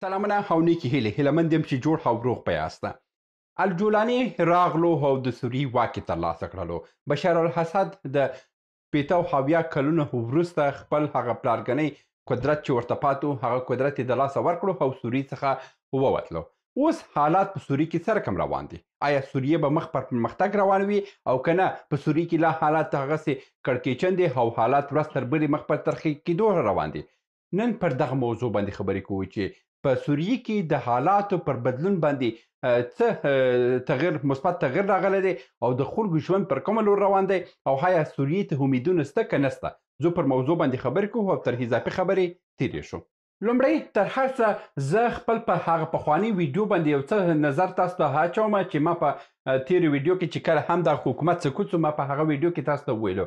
سلامونه او نیکې هیلې هیله مند یم چې جوړ او روغ به یاسته. الجولاني راغلو او د سوریې واک یې ترلاسه کړلو. بشار الاسد د 70 کلونو وروسته خپل هغه پلارګنی قدرت چې ورته پاتو هغه قدرت یې د لاسه ورکړو او سوریې څخه ووتلو. اوس حالات په سوریې کې څه رقم روان دي؟ آیا سوریې به مخ پر پرمختګ روان وي او که نه په سوریې کې لا حالات هغسې کړکېچن دي او حالات ورځ تر بلې مخ پر ترقي کېدو روان دي؟ نن پر دغه موضوع باندې خبرې کوو چې په سوریې کې د حالاتو پر بدلون باندې څه تغیر مثبت تغیر راغلی دی او د خلکو ژوند پر کومه لور روان دی او آیا سوریې ته امیدونه شته که نشته. زه پر موضوع باندې خبرې کوو او تر اضافي خبرې تیرې شو. لومړی تر هر څه زه خپل په هغه پخواني ویډیو باندې یو څه نظر تاسو ته اچوم چې ما په تېرې ویډیو کې چې کله هم د حکومت سقوط شو ما په هغه ویډیو کې تاسو ته وویلو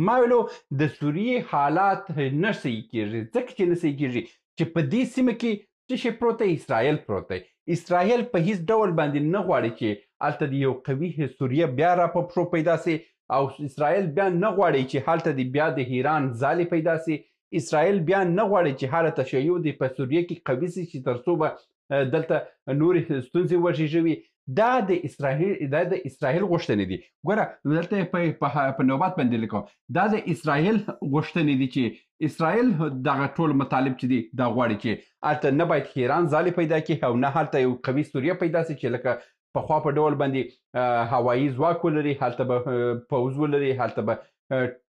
ما ویلو د سوریې حالات نه صحیح کېږي ځکه چې نه صحیح کېږي چې په دې سیمه کې څه شی پروت دی؟ اسرائیل پروت دی. اسرائیل په هیڅ ډول باندې نه غواړي چې هلته د یو قوي سوریه بیا را په پښو پیدا سي او اسرائیل بیا نه غواړي چې هلته د بیا د ایران ځالې پیدا سي. اسرائیل بیا نه غواړي چې هله تشیع د په سوریه کې قوي سي چې تر څو به دلته نورې ستونزې وزېږوي. دا د اسرائیل غوښتنې دي. ګوره دلته په نوبت باندې لیکم دا د اسرائیل غوښتنې دي چې اسرائیل دغه ټول مطالب چې دي دا غواړي چې هلته نه باید ایران ځالې پیدا کړي او نه هلته یو قوي سوریه پیدا سي چې لکه پخوا په ډول باندې هوایي ځواک ولري، هلته به پوځ ولري، هلته به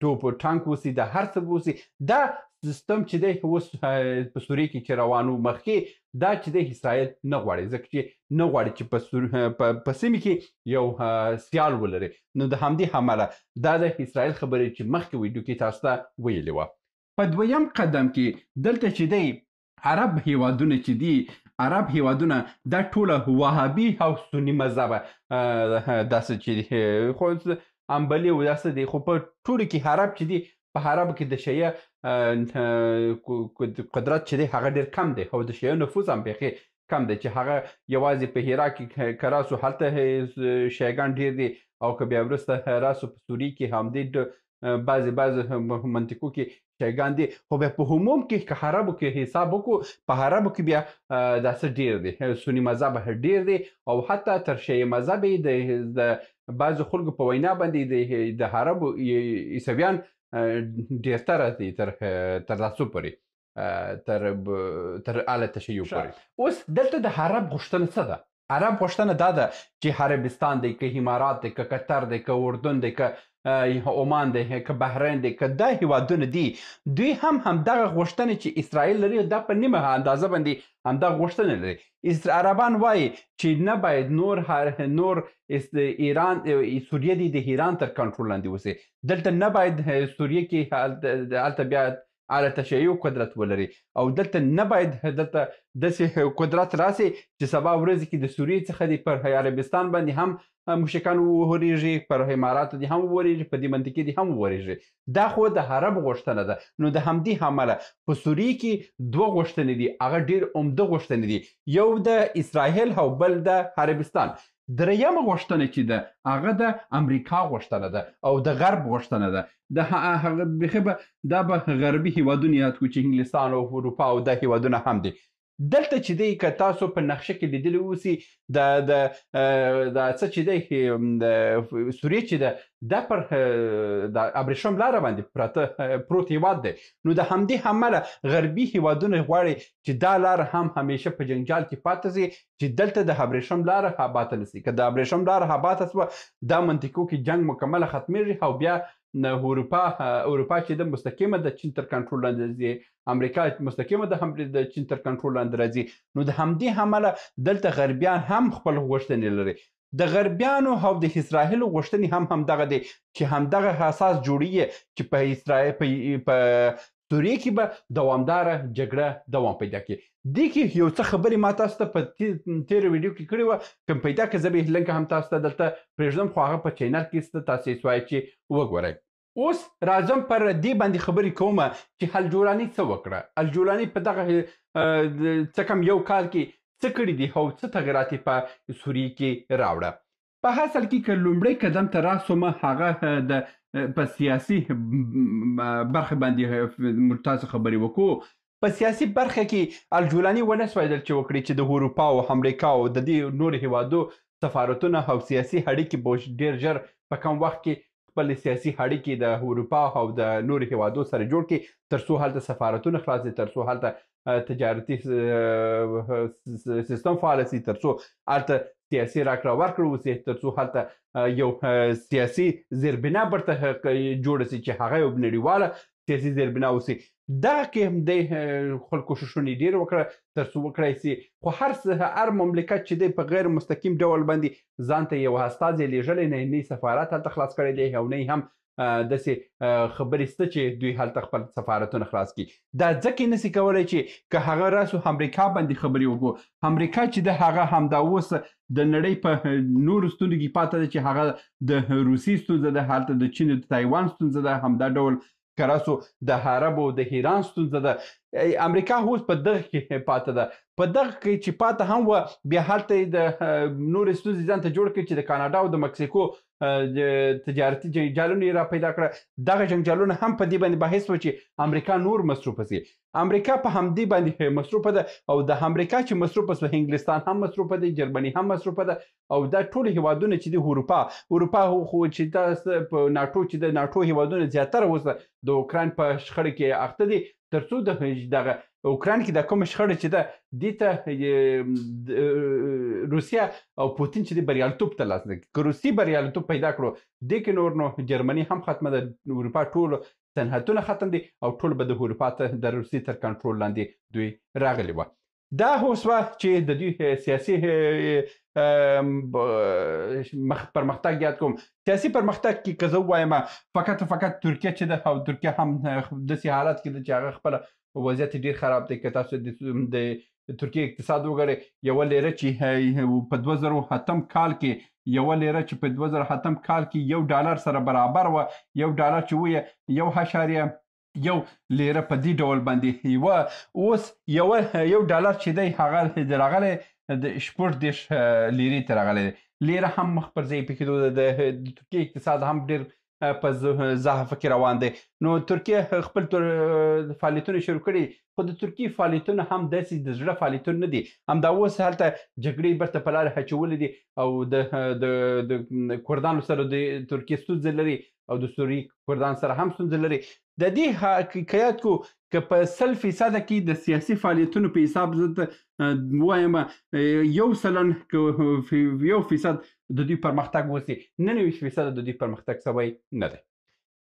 توپ و ټانک وسي، د هر څه وسي. دا سیستم چې دی اوس په سوریې کې چې روان و مخکې دا چې دی اسرائیل نه غواړي ځکه چې نه غواړي چې په سیمې کې یو سیال ولري. نو د همدې امله دا د اسرائیل خبرې چې مخکې ویډیو کې تاسو ته ویلې وه. په دویم قدم کې دلته چې دی عرب هیوادونه چې دي عرب هیوادونه دا ټوله وهابي او سني مذهبه داسې چې دي خو امبلي و داسې دي خو په ټولو کې عرب چې دي په عربو کې د شیعه قدرت چې دی هغه ډېر کم دی او د شیعه نفوذ هم بیخي کم دی چې هغه یوازې په هرات کې که راسو هلته شیعهګان ډېر دي او که بیا وروسته راسو په سوریې کې همدې بعضې منطقو کې شیعهګان دي خو بیا په عموم کې که عربو کې حساب وکړو په عربو کې بیا داسې ډېر دی سني مذهب ډېر دی او حتی تر شیعه مذهب یې د بعضو خلکو په وینا باندې د عربو عیسویان ډېرتره دي تر تاسو پورې تر اله تشیع پورې. اوس دلته د عرب غوښتنه څه ده؟ عرب غوښتنه دا ده چې عربستان دی که امارات دی که قطر دی که اردن دی که عمان دی که بحرین دی که دا هیوادونه دي دوی هم همدغه غوښتنې چې اسرائیل لري دا په نیمه اندازه باندې همدغه غوښتنه لري. عربان وایي چې نه باید نور ایران سوریه دی د ایران تر کنټرول لاندې وسي. دلته نه باید سوریه کې هلته بیا اعلی تشیع قدرت ولري او دلته نه باید دلته داسې قدرت راسي چې سبا ورځې کې د سوریې څخه دي پر عربستان باندې هم مشرکان وورېږي، پر اماراتو دي هم وورېږي، په دې منطقې دي هم وورېږي. دا خو د عرب غوښتنه ده. نو د همدې امله په سوریې کې دوه غوښتنې دي هغه ډېر عمده غوښتنې دي، یو د اسرائیل او بل د عربستان. درېیمه غوښتنه چې ده هغه د امریکا غوښتنه ده او د غرب غوښتنه ده. د هغه بیخي به دا به غربي هیوادونه یاد کړو چې انګلستان او اروپا او دا هیوادونه هم دي. دلته چې دی که تاسو په نقشه کې لیدلی اوسي د څه چې دی سوریې چې ده دا پر د ابریشم لاره باندې پروت هیواد دی. نو د همدې امله غربي هیوادونه غواړي چې دا لاره هم همیشه په جنجال کې پاتې شي چې دلته د ابریشم لاره آباده نه شي. که د ابریشم لاره آباده شوه دا منطقو کې جنګ مکمله ختمیږي او بیا اروپا چې د مستقیمه د چین تر کنټرول لاندې ځي، امریکا مستقیمه د چین تر کنټرول لاندې راځي. نو د همدې امله دلته غربیان هم خپل غوښتنې لري. د غربیانو او د اسرائیلو غوښتنې همدغه دی چې همدغه اساس جوړیږي چې په اسرائیل په سوریې کې به دوامداره جګړه دوام پیدا کړي. دې کې یو څه خبرې ما تاسو ته په تېره ویډیو کې کړې وه، کوم پیدا کړه زه به یې لینک هم تاسو ته دلته پرېږدم خو هغه په چینل کې تاسو یې سوای چې وګورئ. اوس راځم پر دې باندې خبرې کوم چې الجولاني څه وکړه. الجولاني په دغه څه کم یو کال کې څه کړي دي او څه تغیرات یې په سوریې کې راوړه. په اصل کې که لومړی قدم ته راسوم هغه د په سیاسي برخه باندې تاسو خبرې وکړو په سیاسي برخه کې الجولاني ونه سوایدل چې وکړي چې د اروپا او امریکا او د دې نورو هیوادو سفارتونه او سیاسي اړیکې به ډېر ژر په کم وخت کې خپل سیاسي اړیکې د اروپا او د نورو هیوادو سره جوړ کړي تر څو هلته سفارتونه خلاص شي، تر څو هلته تجارتي سیستم فعال شي، تر څو هلته سیاسي راکړه ورکړه وشي، تر څو هلته یو سیاسي زیربنا برته جوړه شي چې هغه یو نړیواله سیاسي زیربنا وشي. دغه کې هم د خپل کوششونه ډېر وکړه تر څو وکړای شي، خو هر مملکت چې دی په غیر مستقیم ډول باندې ځان ته یو استازی لیږلی نه سفارت هلته خلاص کړی دی او نه هم داسې خبرې شته چې دوی هلته خپل سفارتونه خلاص کړي. دا ځکه نشي کولی چې که هغه راسو امریکا باندې خبرې وکړو، امریکا چې د هغه همدا اوس د نړۍ په نورو ستونزو کې پاته ده چې هغه د روسیې ستونزه ده، هلته د چین د تایوان ستونزه ده، همدا ډول که راسو د عربو د ایران ستونزه ده. امریکا اوس په دغه کې پاته ده، په دغه کې چې پاته هم وه بیا هلته د نورې ستونزې ځان ته جوړ کړي چې د کاناډا او د مکسیکو تجارتي جنجالونه یې را پیدا کړه. دغه جنجالونه هم په دې باندې بحث و چې امریکا نور مصروفه شي. امریکا په همدې باندې مصروفه ده او د امریکا چې مصروفه شوه انګلستان هم مصروفه دی، جرمني هم مصروفه ده او دا ټول هیوادونه چې د اروپا خو چې دا په ناټو چې د ناټو هیوادونه زیاتره اوس د اوکراین په شخړه کې اخته دي، تر څو دغه اوکراین کې د کوم شخړه چې ده دې ته روسیه او پوتین چې د بریالیتوب ترلاسه کړي. که روسیې بریالیتوب پیدا کړو دې کې نور نو جرمني هم ختمه ده، اروپا ټول صنعتونه ختم دي او ټول به د اروپا ته د روسیې تر کنټرول لاندې دوی راغلي وه. دا اوس وه چې د دوی سیاسي پرمختګ یاد کوم. سیاسي پرمختګ کې که زه ووایم فقط ترکیه چې ده او ترکیه هم داسې حالت کې ده چې هغه خپله وضعیت ډېر خراب دی. که تاسو د ترکیه اقتصاد وګورئ، یوه لیره چې په 2008 کال کې یوه لیره چې په 2008 کال کې $1 سره برابر وه، $1 چې ویه 1.1 لیره په دې ډول باندې یوه اوس $1 چې دی هغه راغلی د 14 لیرې ته راغلی دی. لیره هم مخ پر ځای پکېدو ده، د ترکیه اقتصاد هم ډېر په ضعف کې روان دی. نو ترکیه خپل فعالیتونه شروع کړي، خو د ترکیې فعالیتونه هم داسې د زړه فعالیتونه نه دي. همدا اوس هلته جګړې برته په لارې اچولې دي او د کردانو سره د ترکیې ستونزې لري او د سوریې کردان سره هم ستونزې لري. د دې حقیقت کو که په 100% کې د سیاسي فعالیتونو په حساب زه ووایم 1% د دوی پرمختګ وسي، 99% د دوی پرمختګ سوی نه دی.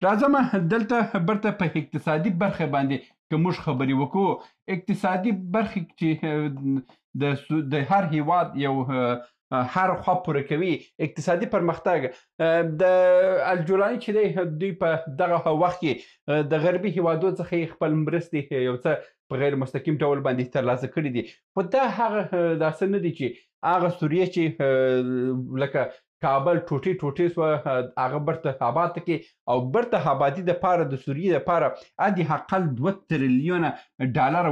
راځم دلته برته په اقتصادي برخه باندې که موږ خبرې وکړو. اقتصادي برخه چې د هر هیواد یو هر خوا پوره کوي اقتصادي پرمختګ. د الجولاني چې دی دوی په دغه وخت کې د غربي هیوادو څخه خپل مرستې یو څه په غیر مستقیم ډول باندې ترلاسه کړي دي، خو دا هغه داسې نه دي چې هغه سوریه چې لکه کابل ټوټې سوه هغه برته آباد کړي او برته آبادي دپاره د سوریې دپاره ادي حقل $2 تریلیونه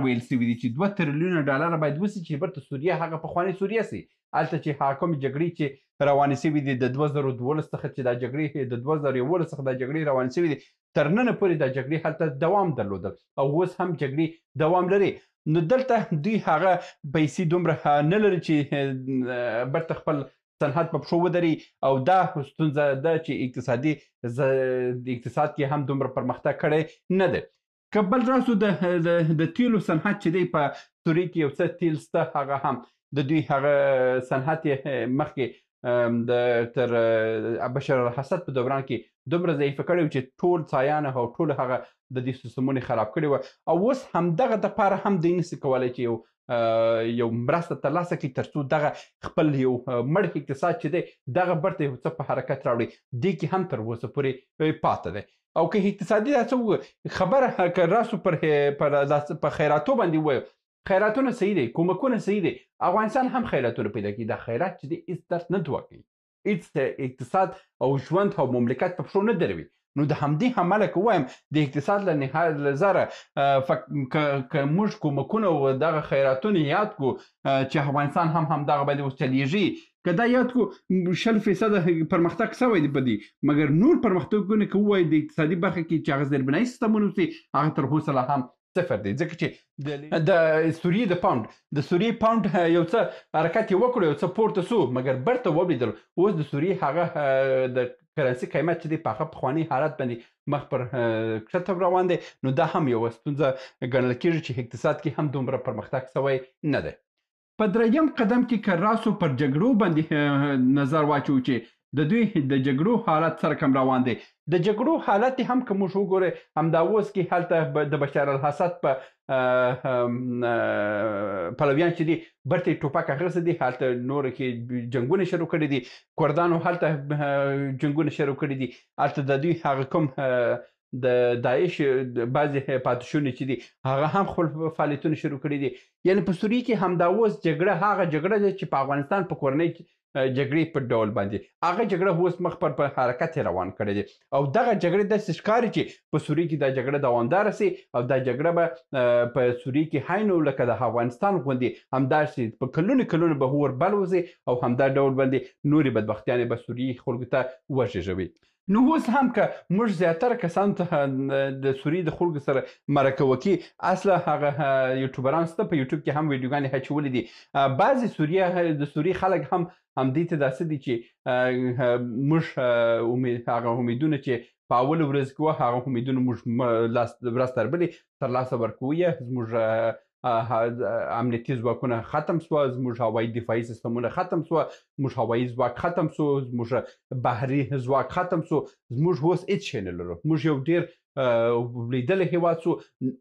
ویل سوي دي چې $2 تریلیونه باید وسي چې برته سوریه هغه پخوانۍ سوریه سي. هلته چې حاکم جګړې چې روانې سوي دي د 2012 څخه چې دا جګړې د 2011 څخه دا جګړې روانې سوي دي، تر ننه پورې دا جګړې هلته دوام درلودل او اوس هم جګړې دوام لري. نو دلته دوی هغه پیسې دومره نه لري چې برته خپل صنعت په پښو ودري او دا ستونزه ده چې د اقتصاد کې هم دومره پرمختګ کړی نه دی. که بل راسو د تیلو صنعت چې دی په سوریې کې یو څه تیل شته، هغه هم د دوی هغه صنعت یې مخکې تر بشر الاسد په دوران کې دومره ضعیفه کړی و چې ټول څایانه او ټول هغه د دې سیستمونه خراب کړي وه او اوس همدغه دپاره هم دوی نسي کولی چې یو مرسته ترلاسه کړي تر څو دغه خپل یو مړ اقتصاد چې دی دغه برته یو څه په حرکت راوړي. دې کې هم تر اوسه پورې پاته دی. او که اقتصادي خبره که راسو په خیراتو باندې ووایو، خیراتونه صحیح دی، کومکونه صحیح دی، افغانستان هم خیراتونه پیدا کړي. دا خیرات چې دی هېڅ درس نه دوه کوي، هېڅ اقتصاد او ژوند او مملکت په پښو نه دروي. نو د همدې امله که ووایم د اقتصاد له نظره که موږ کومکونه او دغه خیراتونه یاد کړو چې افغانستان هم همدغه باندې اوس چلیږي، که دا یاد کړو 100% پرمختګ سوی دی په دې، مګر نور پرمختګونه که ووایو د اقتصادي برخه کې چې هغه زیربنایي سیستمونه اوسي هغه تر اوسه لا هم صفر دی ځکه چې د سوریې د پاوند یو څه حرکت یې وکړو یو څه پورته سو مګر برته وبلیدل اوس د سوریې هغه د کرنسي قیمت چې دی په هغه پخواني حالت باندې مخ پر کښته روان دی نو دا هم یوه ستونزه ګڼل کېږي چې اقتصاد کې هم دومره پرمختګ سوی نه دی. په درېیم قدم کې که راسو پر جګړو باندې نظر واچوو چې د دوی د جګړو حالت سره کوم روان دی. د جګړو حالت هم که موږ وګورئ همدا اوس کې هلته د بشار الاسد په پلویان چې دي برته ټوپک اخیستی دي هلته نور کې جنګونه شروع کړي دي کردانو هلته جنګونه شروع کړي دي هلته د دوی هغه کوم د داعش بعضې پاتې چې دي هغه هم خپل فعالیتونه شروع کړي دي یعنې په سوریې کې همدا اوس جګړه هغه جګړه ده چې په افغانستان په کورنۍ جګړې په ډول باندې هغه جګړه اوس مخ پر حرکت روان کړی دی او دغه جګړې داسې ښکاري چې په سوریې کې دا جګړه دوامداره سي او دا جګړه به په سوریې کې هینو لکه د افغانستان غوندې همداسې په کلونو به اور بل وځي او همدا ډول باندې نورې بدبختیانې به سوریې خلکو ته وژېږوي. نو اوس هم که موږ زیاتره کسانو ته د سوریې د خلکو سره مرکه وکړي اصله هغه یوټیوبران شته په یوټیوب کې هم ویډیوګانې اچولې دي بعضې د سوریې خلک هم همدې ته داسې دي چې موږ هغه امیدونه چې په اول ورځ کې وه هغه امیدونه موږ ورځ تر بلې ترلاسه ورکوو یې زموږ امنیتي ځواکونه ختم سوه زموږ هوایي دفاعي سیستمونه ختم سوه زموږ هوایي ځواک ختم سو زموږ بحري ځواک ختم سو زموږ اوس هېڅ شی نه لرو موږ یو ډېر لیدلی هېواد سو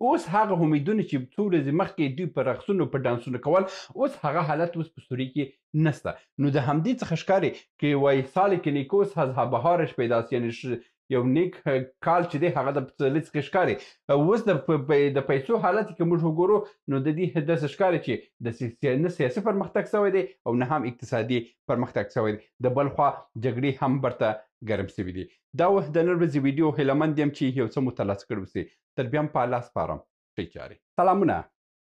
اوس هغه امیدونه چې څو ورځې مخکې دوی په رقصونو په ډانسونو کول اوس هغه حالت اوس په سوریې کې نسته. نو د همدې څخه ښکاري که وایي سال که نیکوس از بهارش پیداست یعنې یو نیک کال چې دی هغه د پسرلي څخه ښکاري اوس د پیسو حالت کې موږ وګورو نو د دې داسې ښکاري چې نه سیاسي پرمختګ سوی دی او نه هم اقتصادي پرمختګ سوی دی د بل خوا جګړې هم برته ګرم سوي دي. دا و د نن ورځې ویډیو هیلهمند یم چې یو څه مو ترلاسه کړي اوسئ تر بیا هم په الله سپارم ښې چارې. سلامونه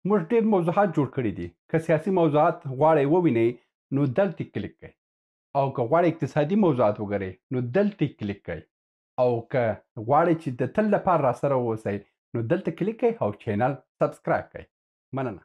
موږ ډېر موضوعات جوړ کړي دي که سیاسي موضوعات غواړئ ووینئ نو دلته کلیک کړئ او که غواړئ اقتصادي موضوعات وګورئ نو دلته کلیک کړئ او که غواړئ چې د تل لپاره راسره واوسئ نو دلته کلیک کړئ او چینل سبسکرایب کړئ. مننه.